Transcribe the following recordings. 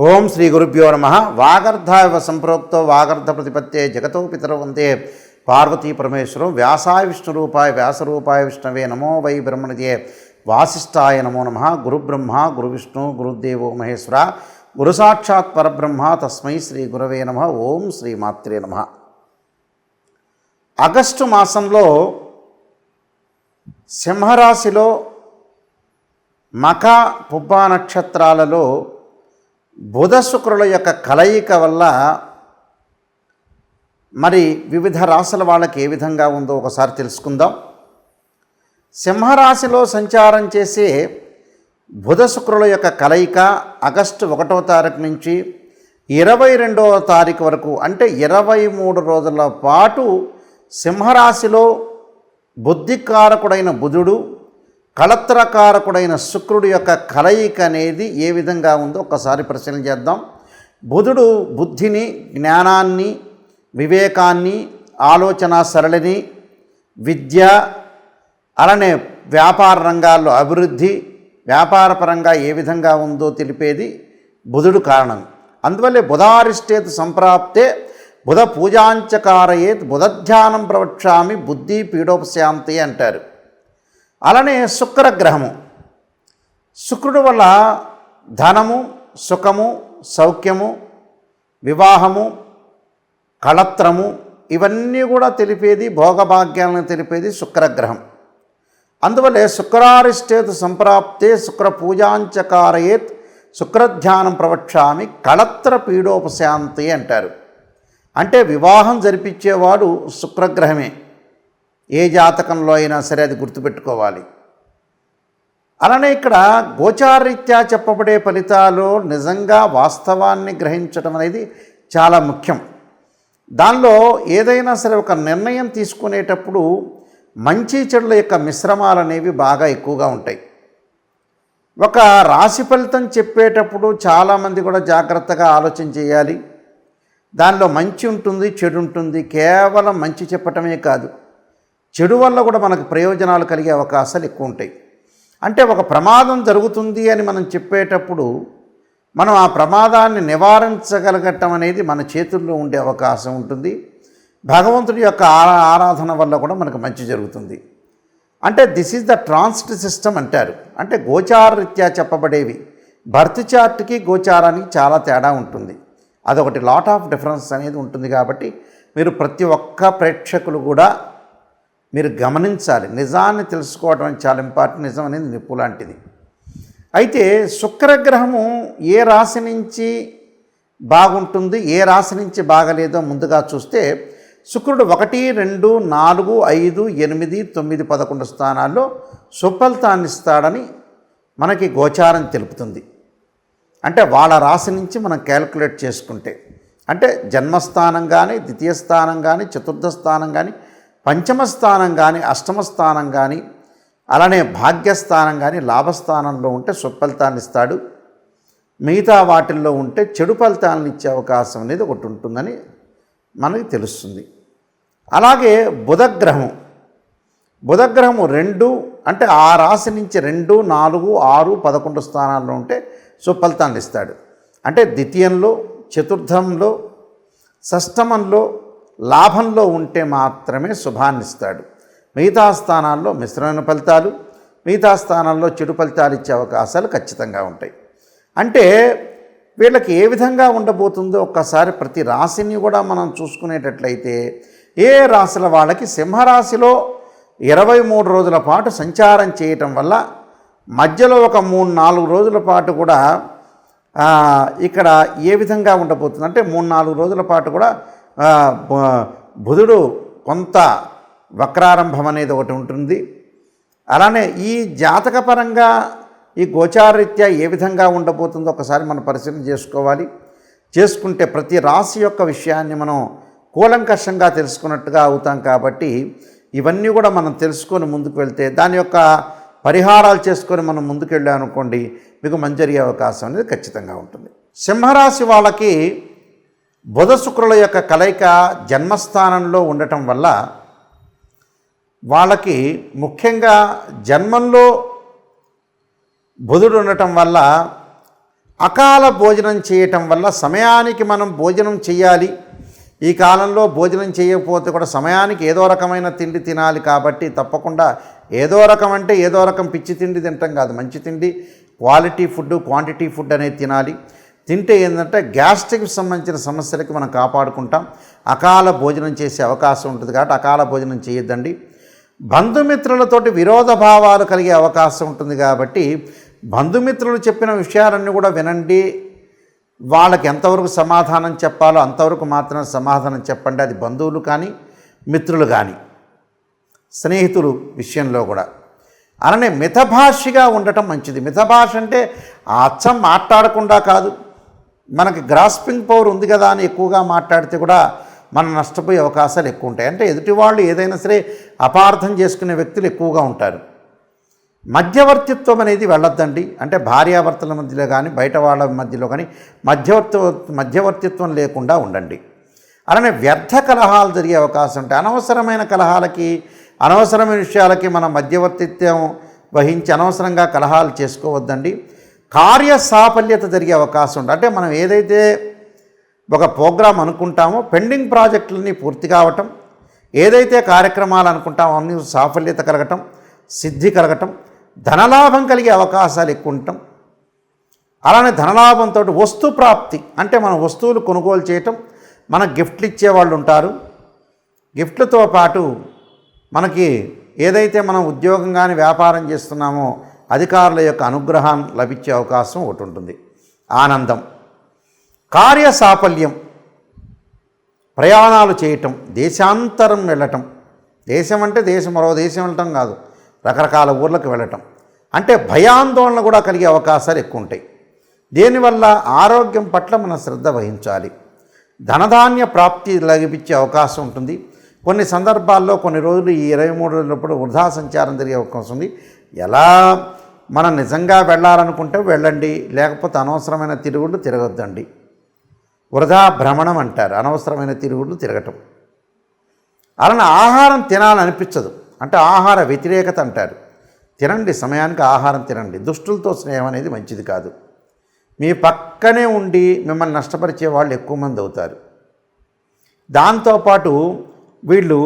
ఓం శ్రీ గురుభ్యో నమ. వాగర్ధావ సంప్రోక్తో వాగర్ధ ప్రతిపత్తే జగతో పితరౌ వందే పార్వతీ పరమేశ్వరం. వ్యాసాయ విష్ణురూపాయ వ్యాసరూపాయ విష్ణవే నమో వై బ్రహ్మణిదే వాసిష్ఠాయ నమో నమ. గురుబ్రహ్మ గురువిష్ణు గురుదేవో మహేశ్వర గురు సాక్షాత్ పరబ్రహ్మ తస్మై శ్రీ గురవే నమ. ఓం శ్రీ మాత్రే నమ. ఆగస్టు మాసంలో సింహరాశిలో మఖ పుబ్బ నక్షత్రాలలో బుధ శుక్రుల యొక్క కలయిక వల్ల మరి వివిధ రాశుల వాళ్ళకి ఏ విధంగా ఉందో ఒకసారి తెలుసుకుందాం. సింహరాశిలో సంచారం చేసే బుధ శుక్రుల యొక్క కలయిక ఆగస్టు 1వ తారీఖు నుంచి 22వ తారీఖు వరకు అంటే 23 రోజుల పాటు సింహరాశిలో బుద్ధికారకుడైన బుధుడు కళత్రకారకుడైన శుక్రుడి యొక్క కలయిక అనేది ఏ విధంగా ఉందో ఒకసారి పరిశీలన చేద్దాం. బుధుడు బుద్ధిని, జ్ఞానాన్ని, వివేకాన్ని, ఆలోచన సరళిని, విద్య, అలానే వ్యాపార రంగాల్లో అభివృద్ధి, వ్యాపారపరంగా ఏ విధంగా ఉందో తెలిపేది బుధుడు కారణం. అందువల్లే బుధారిష్టేత్ సంప్రాప్తే బుధ పూజాంచకారయేత్ బుధధ్యానం ప్రవక్ష్యామి బుద్ధి పీడోపశాంతి అంటారు. అలానే శుక్రగ్రహము, శుక్రుడు వల్ల ధనము, సుఖము, సౌఖ్యము, వివాహము, కళత్రము ఇవన్నీ కూడా తెలిపేది, భోగభాగ్యాలను తెలిపేది శుక్రగ్రహం. అందువల్లే శుక్రారిష్టేత్ సంప్రాప్తే శుక్ర పూజాంచకారయేత్ శుక్రధ్యానం ప్రవక్ష్యామి కళత్ర పీడోపశాంతి అంటారు. అంటే వివాహం జరిపించేవాడు శుక్రగ్రహమే. ఏ జాతకంలో అయినా సరే అది గుర్తుపెట్టుకోవాలి. అలానే ఇక్కడ గోచారరీత్యా చెప్పబడే ఫలితాలు నిజంగా వాస్తవాన్ని గ్రహించడం అనేది చాలా ముఖ్యం. దానిలో ఏదైనా సరే ఒక నిర్ణయం తీసుకునేటప్పుడు మంచి చెడుల యొక్క మిశ్రమాలు అనేవి బాగా ఎక్కువగా ఉంటాయి. ఒక రాశి ఫలితం చెప్పేటప్పుడు చాలామంది కూడా జాగ్రత్తగా ఆలోచన చేయాలి. దానిలో మంచి ఉంటుంది, చెడు ఉంటుంది. కేవలం మంచి చెప్పటమే కాదు, చెడు వల్ల కూడా మనకు ప్రయోజనాలు కలిగే అవకాశాలు ఎక్కువ ఉంటాయి. అంటే ఒక ప్రమాదం జరుగుతుంది అని మనం చెప్పేటప్పుడు మనం ఆ ప్రమాదాన్ని నివారించగలగటం అనేది మన చేతుల్లో ఉండే అవకాశం ఉంటుంది. భగవంతుడి యొక్క ఆరాధన వల్ల కూడా మనకు మంచి జరుగుతుంది. అంటే this is the transit system అంటారు. అంటే గోచారరీత్యా చెప్పబడేవి బర్త్ చార్ట్కి గోచారానికి చాలా తేడా ఉంటుంది. అదొకటి లాట్ ఆఫ్ డిఫరెన్స్ అనేది ఉంటుంది. కాబట్టి మీరు ప్రతి ఒక్క ప్రేక్షకులు కూడా మీరు గమనించాలి. నిజాన్ని తెలుసుకోవడం అనేది చాలా ఇంపార్టెంట్. నిజం అనేది నిప్పు లాంటిది. అయితే శుక్రగ్రహము ఏ రాశి నుంచి బాగుంటుంది, ఏ రాశి నుంచి బాగలేదో ముందుగా చూస్తే శుక్రుడు 1, 2, 4, 5, 8, 9, 11 స్థానాల్లో సుఫలితాన్ని ఇస్తాడని మనకి గోచారం తెలుపుతుంది. అంటే వాళ్ళ రాశి నుంచి మనం క్యాలిక్యులేట్ చేసుకుంటే అంటే జన్మస్థానం కానీ, ద్వితీయ స్థానం కానీ, చతుర్థ స్థానం కానీ, పంచమ స్థానం కానీ, అష్టమ స్థానం కానీ, అలానే భాగ్యస్థానం కానీ లాభస్థానంలో ఉంటే సుఫలితాన్ని ఇస్తాడు. మిగతా వాటిల్లో ఉంటే చెడు ఫలితాలను ఇచ్చే అవకాశం అనేది ఒకటి ఉంటుందని మనకి తెలుస్తుంది. అలాగే బుధగ్రహము 2 అంటే ఆ రాశి నుంచి 2, 4, 6, 11 స్థానాల్లో ఉంటే సుఫలితాన్ని ఇస్తాడు. అంటే ద్వితీయంలో, చతుర్థంలో, షష్టమంలో, లాభంలో ఉంటే మాత్రమే శుభాన్ని ఇస్తాడు. మిగతా స్థానాల్లో మిశ్రమైన ఫలితాలు, మిగతా స్థానాల్లో చెడు ఫలితాలు ఇచ్చే అవకాశాలు ఖచ్చితంగా ఉంటాయి. అంటే వీళ్ళకి ఏ విధంగా ఉండబోతుందో ఒక్కసారి ప్రతి రాశిని కూడా మనం చూసుకునేటట్లయితే ఏ రాశుల వాళ్ళకి సింహరాశిలో 23 రోజుల పాటు సంచారం చేయటం వల్ల మధ్యలో ఒక 3-4 రోజుల పాటు కూడా ఇక్కడ ఏ విధంగా ఉండబోతుంది అంటే 3-4 రోజుల పాటు కూడా బుధుడు కొంత వక్రారంభం అనేది ఒకటి ఉంటుంది. అలానే ఈ జాతకపరంగా ఈ గోచారరీత్యా ఏ విధంగా ఉండబోతుందో ఒకసారి మనం పరిశీలన చేసుకోవాలి. చేసుకుంటే ప్రతి రాశి యొక్క విషయాన్ని మనం కూలంకషంగా తెలుసుకున్నట్టుగా అవుతాం. కాబట్టి ఇవన్నీ కూడా మనం తెలుసుకొని ముందుకు వెళ్తే దాని యొక్క పరిహారాలు చేసుకొని మనం ముందుకు వెళ్ళామనుకోండి మీకు మంచి జరిగే అవకాశం అనేది ఖచ్చితంగా ఉంటుంది. సింహరాశి వాళ్ళకి బుధ శుక్రుల యొక్క కలయిక జన్మస్థానంలో ఉండటం వల్ల వాళ్ళకి ముఖ్యంగా జన్మంలో బుధుడు ఉండటం వల్ల అకాల భోజనం చేయటం వల్ల సమయానికి మనం భోజనం చేయాలి. ఈ కాలంలో భోజనం చేయకపోతే కూడా సమయానికి ఏదో రకమైన తిండి తినాలి. కాబట్టి తప్పకుండా ఏదో రకం అంటే ఏదో రకం పిచ్చి తిండి తింటాం కాదు, మంచి తిండి, క్వాలిటీ ఫుడ్, క్వాంటిటీ ఫుడ్ అనేది తినాలి. తింటే ఏంటంటే గ్యాస్ట్రిక్ సంబంధించిన సమస్యలకి మనం కాపాడుకుంటాం. అకాల భోజనం చేసే అవకాశం ఉంటుంది కాబట్టి అకాల భోజనం చేయొద్దండి. బంధుమిత్రులతోటి విరోధ భావాలు కలిగే అవకాశం ఉంటుంది కాబట్టి బంధుమిత్రులు చెప్పిన విషయాలన్నీ కూడా వినండి. వాళ్ళకి ఎంతవరకు సమాధానం చెప్పాలో అంతవరకు మాత్రమే సమాధానం చెప్పండి. అది బంధువులు కానీ మిత్రులు కానీ స్నేహితులు విషయంలో కూడా. అలానే మితభాషిగా ఉండటం మంచిది. మితభాష అంటే అచ్చం మాట్లాడకుండా కాదు, మనకి గ్రాస్పింగ్ పవర్ ఉంది కదా అని ఎక్కువగా మాట్లాడితే కూడా మనం నష్టపోయే అవకాశాలు ఎక్కువ ఉంటాయి. అంటే ఎదుటి వాళ్ళు ఏదైనా సరే అపార్థం చేసుకునే వ్యక్తులు ఎక్కువగా ఉంటారు. మధ్యవర్తిత్వం అనేది వెళ్ళొద్దండి. అంటే భార్యాభర్తల మధ్యలో కానీ బయట వాళ్ళ మధ్యలో కానీ మధ్యవర్తిత్వం లేకుండా ఉండండి. అలానే వ్యర్థ కలహాలు జరిగే అవకాశం ఉంటాయి. అనవసరమైన కలహాలకి, అనవసరమైన విషయాలకి మనం మధ్యవర్తిత్వం వహించి అనవసరంగా కలహాలు చేసుకోవద్దండి. కార్య సాఫల్యత జరిగే అవకాశం ఉంటుంది. అంటే మనం ఏదైతే ఒక ప్రోగ్రాం అనుకుంటామో పెండింగ్ ప్రాజెక్టులన్నీ పూర్తి కావటం, ఏదైతే కార్యక్రమాలు అనుకుంటామో అన్నీ సాఫల్యత కలగటం, సిద్ధి కలగటం, ధనలాభం కలిగే అవకాశాలు ఎక్కువ ఉండటం. అలానే ధనలాభంతో వస్తు ప్రాప్తి, అంటే మన వస్తువులు కొనుగోలు చేయటం, మనకు గిఫ్ట్లు ఇచ్చేవాళ్ళు ఉంటారు. గిఫ్ట్లతో పాటు మనకి ఏదైతే మనం ఉద్యోగం కానీ వ్యాపారం చేస్తున్నామో అధికారుల యొక్క అనుగ్రహం లభించే అవకాశం ఒకటి ఉంటుంది. ఆనందం, కార్య సాఫల్యం, ప్రయాణాలు చేయటం, దేశాంతరం వెళ్ళటం. దేశం అంటే దేశం, మరో దేశం వెళ్ళటం కాదు, రకరకాల ఊర్లకు వెళ్ళటం. అంటే భయాందోళన కూడా కలిగే అవకాశాలు ఎక్కువ ఉంటాయి. దీనివల్ల ఆరోగ్యం పట్ల మనం శ్రద్ధ వహించాలి. ధనధాన్య ప్రాప్తి లభించే అవకాశం ఉంటుంది. కొన్ని సందర్భాల్లో కొన్ని రోజులు ఈ 23 రోజులప్పుడు వృధా సంచారం జరిగే అవకాశం ఉంది. ఎలా మనం నిజంగా వెళ్ళాలనుకుంటే వెళ్ళండి, లేకపోతే అనవసరమైన తిరుగుళ్ళు తిరగొద్దండి. వృధా భ్రమణం అంటారు, అనవసరమైన తిరుగుళ్ళు తిరగటం. అలానే ఆహారం తినాలనిపించదు, అంటే ఆహార వ్యతిరేకత అంటారు. తినండి, సమయానికి ఆహారం తినండి. దుష్టులతో స్నేహం అనేది మంచిది కాదు. మీ పక్కనే ఉండి మిమ్మల్ని నష్టపరిచే వాళ్ళు ఎక్కువ మంది అవుతారు. దాంతోపాటు వీళ్ళు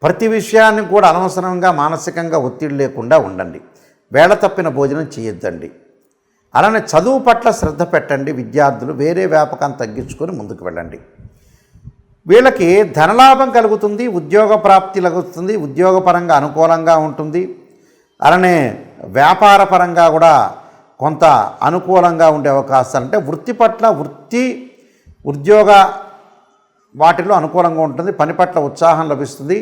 ప్రతి విషయాన్ని కూడా అనవసరంగా మానసికంగా ఒత్తిడి లేకుండా ఉండండి. వేళ తప్పిన భోజనం చేయొద్దండి. అలానే చదువు పట్ల శ్రద్ధ పెట్టండి. విద్యార్థులు వేరే వ్యాపకాన్ని తగ్గించుకొని ముందుకు వెళ్ళండి. వీళ్ళకి ధనలాభం కలుగుతుంది, ఉద్యోగ ప్రాప్తి కలుగుతుంది, ఉద్యోగపరంగా అనుకూలంగా ఉంటుంది. అలానే వ్యాపారపరంగా కూడా కొంత అనుకూలంగా ఉండే అవకాశాలు, అంటే వృత్తి పట్ల ఉద్యోగ వాటిలో అనుకూలంగా ఉంటుంది. పని పట్ల ఉత్సాహం లభిస్తుంది.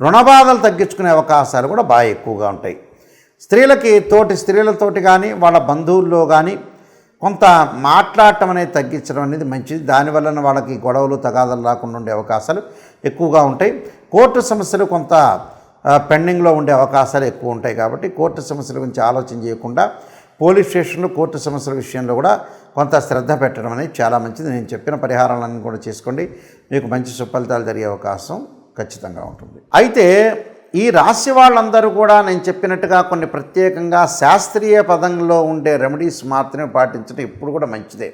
రుణబాధలు తగ్గించుకునే అవకాశాలు కూడా బాగా ఎక్కువగా ఉంటాయి. స్త్రీలకి తోటి స్త్రీలతోటి కానీ వాళ్ళ బంధువుల్లో కానీ కొంత మాట్లాడటం అనేది తగ్గించడం అనేది మంచిది. దానివల్ల వాళ్ళకి గొడవలు తగాదాలు రాకుండా ఉండే అవకాశాలు ఎక్కువగా ఉంటాయి. కోర్టు సమస్యలు కొంత పెండింగ్లో ఉండే అవకాశాలు ఎక్కువ ఉంటాయి. కాబట్టి కోర్టు సమస్యల గురించి ఆలోచన చేయకుండా పోలీస్ స్టేషన్లు, కోర్టు సమస్యల విషయంలో కూడా కొంత శ్రద్ధ పెట్టడం అనేది చాలా మంచిది. నేను చెప్పిన పరిహారాలన్నీ కూడా చేసుకోండి, మీకు మంచి సుఫలితాలు జరిగే అవకాశం ఖచ్చితంగా ఉంటుంది. అయితే ఈ రాశి వాళ్ళందరూ కూడా నేను చెప్పినట్టుగా కొన్ని ప్రత్యేకంగా శాస్త్రీయ పదంలో ఉండే రెమెడీస్ మాత్రమే పాటించడం ఎప్పుడు కూడా మంచిదే.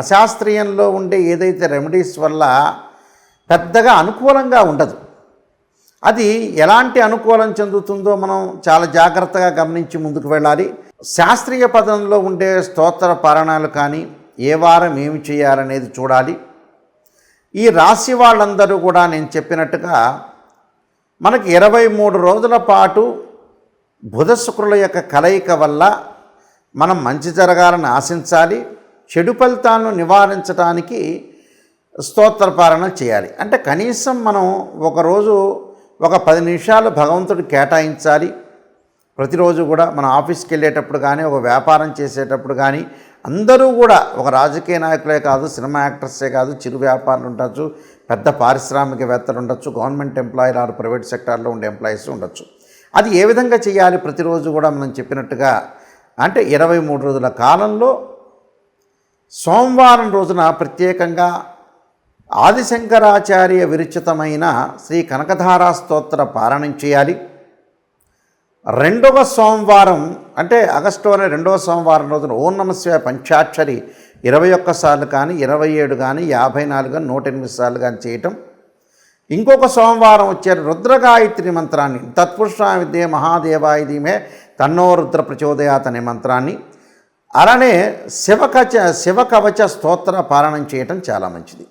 అశాస్త్రీయంలో ఉండే ఏదైతే రెమెడీస్ వల్ల పెద్దగా అనుకూలంగా ఉండదు. అది ఎలాంటి అనుకూలం చెందుతుందో మనం చాలా జాగ్రత్తగా గమనించి ముందుకు వెళ్ళాలి. శాస్త్రీయ పదంలో ఉండే స్తోత్ర పారాయణాలు కానీ ఏ వారం ఏమి చేయాలనేది చూడాలి. ఈ రాశి వాళ్ళందరూ కూడా నేను చెప్పినట్టుగా మనకి 23 రోజుల పాటు బుధ శుక్రుల యొక్క కలయిక వల్ల మనం మంచి జరగాలని ఆశించాలి. చెడు ఫలితాలను నివారించడానికి స్తోత్ర పారాయణ చేయాలి. అంటే కనీసం మనం ఒకరోజు ఒక 10 నిమిషాలు భగవంతుడు కేటాయించాలి. ప్రతిరోజు కూడా మనం ఆఫీస్కి వెళ్ళేటప్పుడు కానీ, ఒక వ్యాపారం చేసేటప్పుడు కానీ, అందరూ కూడా ఒక రాజకీయ నాయకులే కాదు, సినిమా యాక్టర్సే కాదు, చిరు వ్యాపారులు ఉండొచ్చు, పెద్ద పారిశ్రామికవేత్తలు ఉండొచ్చు, గవర్నమెంట్ ఎంప్లాయీలు ఆర్ ప్రైవేట్ సెక్టార్లో ఉండే ఎంప్లాయీస్ ఉండొచ్చు. అది ఏ విధంగా చేయాలి? ప్రతిరోజు కూడా మనం చెప్పినట్టుగా అంటే 23 రోజుల కాలంలో సోమవారం రోజున ప్రత్యేకంగా ఆదిశంకరాచార్య విరచితమైన శ్రీ కనకధారా స్తోత్ర పారాయణం చేయాలి. రెండవ సోమవారం అంటే ఆగస్టులోనే రెండవ సోమవారం రోజున ఓం నమః శివాయ పంచాక్షరి 21 సార్లు కానీ 27 కానీ 54 కానీ 108 సార్లు కానీ చేయటం. ఇంకొక సోమవారం వచ్చే రుద్రగాయత్రి మంత్రాన్ని తత్పురుషాయ విద్యే మహాదేవాయ ధీమహి తన్నో రుద్ర ప్రచోదయాత్ అనే మంత్రాన్ని, అలానే శివకవచ స్తోత్ర పారాయణం చేయటం చాలా మంచిది.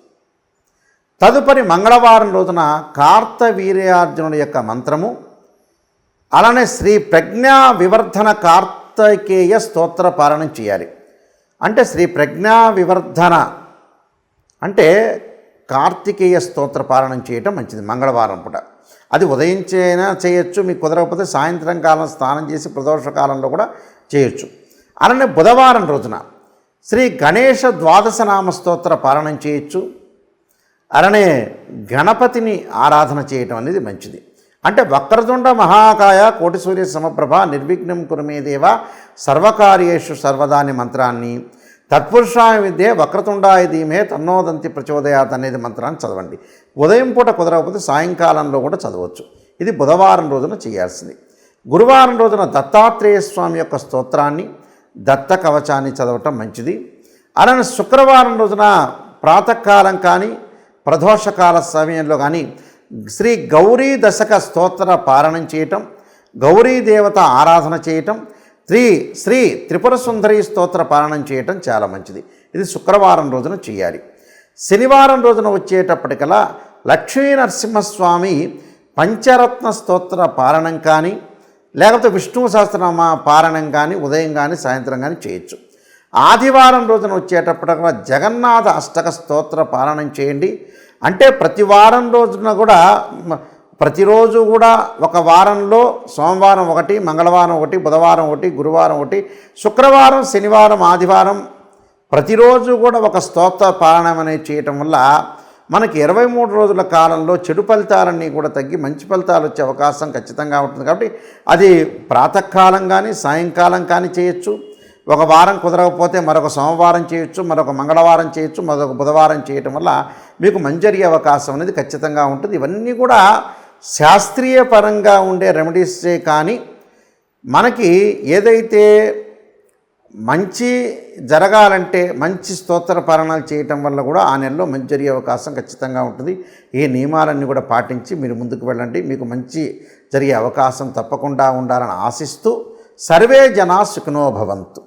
తదుపరి మంగళవారం రోజున కార్తవీర్యార్జునుడి యొక్క మంత్రము, అలానే శ్రీ ప్రజ్ఞా వివర్ధన కార్తికేయ స్తోత్ర పారాయణం చేయాలి. అంటే శ్రీ ప్రజ్ఞా వివర్ధన అంటే కార్తికేయ స్తోత్ర పారాయణం చేయటం మంచిది మంగళవారం పూట. అది ఉదయం చేయొచ్చు, మీకు కుదరకపోతే సాయంత్రం కాలం స్నానం చేసి ప్రదోష కాలంలో కూడా చేయొచ్చు. అలానే బుధవారం రోజున శ్రీ గణేష ద్వాదశ నామ స్తోత్ర పారాయణం చేయొచ్చు. అలానే గణపతిని ఆరాధన చేయటం అనేది మంచిది. అంటే వక్రతుండ మహాకాయ కోటి సూర్య సమప్రభ నిర్విఘ్నం కురుమే దేవ సర్వకార్యేషు సర్వదా అనే మంత్రాన్ని, తత్పురుషాయ విద్యే వక్రతుండాయ ధీమహి తన్నోదంతి ప్రచోదయాత్ అనేది మంత్రాన్ని చదవండి. ఉదయం పూట కుదరకపోతే సాయంకాలంలో కూడా చదవచ్చు. ఇది బుధవారం రోజున చేయాల్సింది. గురువారం రోజున దత్తాత్రేయ స్వామి యొక్క స్తోత్రాన్ని, దత్త కవచాన్ని చదవటం మంచిది. అలానే శుక్రవారం రోజున ప్రాతకాలం కానీ ప్రదోషకాల సమయంలో కానీ శ్రీ గౌరీ దశక స్తోత్ర పారాయణం చేయటం, గౌరీ దేవత ఆరాధన చేయటం, శ్రీ త్రిపుర సుందరి స్తోత్ర పారాయణం చేయటం చాలా మంచిది. ఇది శుక్రవారం రోజున చేయాలి. శనివారం రోజున వచ్చేటప్పటికల్లా లక్ష్మీ నరసింహస్వామి పంచరత్న స్తోత్ర పారాయణం కానీ లేకపోతే విష్ణు సహస్రనామ పారాయణం కానీ ఉదయం కానీ సాయంత్రం కానీ చేయొచ్చు. ఆదివారం రోజున వచ్చేటప్పటికల్లా జగన్నాథ అష్టక స్తోత్ర పారాయణం చేయండి. అంటే ప్రతి వారం రోజున కూడా ప్రతిరోజు కూడా ఒక వారంలో సోమవారం ఒకటి, మంగళవారం ఒకటి, బుధవారం ఒకటి, గురువారం ఒకటి, శుక్రవారం, శనివారం, ఆదివారం ప్రతిరోజు కూడా ఒక స్తోత్ర పారాయణం అనేది చేయటం వల్ల మనకి 23 రోజుల కాలంలో చెడు ఫలితాలన్నీ కూడా తగ్గి మంచి ఫలితాలు వచ్చే అవకాశం ఖచ్చితంగా ఉంటుంది. కాబట్టి అది ప్రాతకాలం కానీ సాయంకాలం కానీ చేయొచ్చు. ఒక వారం కుదరకపోతే మరొక సోమవారం చేయొచ్చు, మరొక మంగళవారం చేయొచ్చు, మరొక బుధవారం చేయటం వల్ల మీకు మంచి జరిగే అవకాశం అనేది ఖచ్చితంగా ఉంటుంది. ఇవన్నీ కూడా శాస్త్రీయ పరంగా ఉండే రెమెడీసే కానీ మనకి ఏదైతే మంచి జరగాలంటే మంచి స్తోత్ర పారాయణాలు చేయటం వల్ల కూడా ఆ నెలలో మంచి జరిగే అవకాశం ఖచ్చితంగా ఉంటుంది. ఈ నియమాలన్నీ కూడా పాటించి మీరు ముందుకు వెళ్ళండి. మీకు మంచి జరిగే అవకాశం తప్పకుండా ఉండాలని ఆశిస్తూ సర్వే జనా సుఖినో భవంతు.